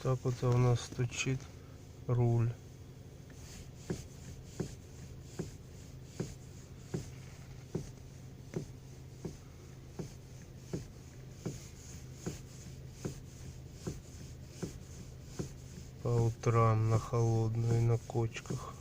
Так вот у нас стучит руль. По утрам на холодную, на кочках.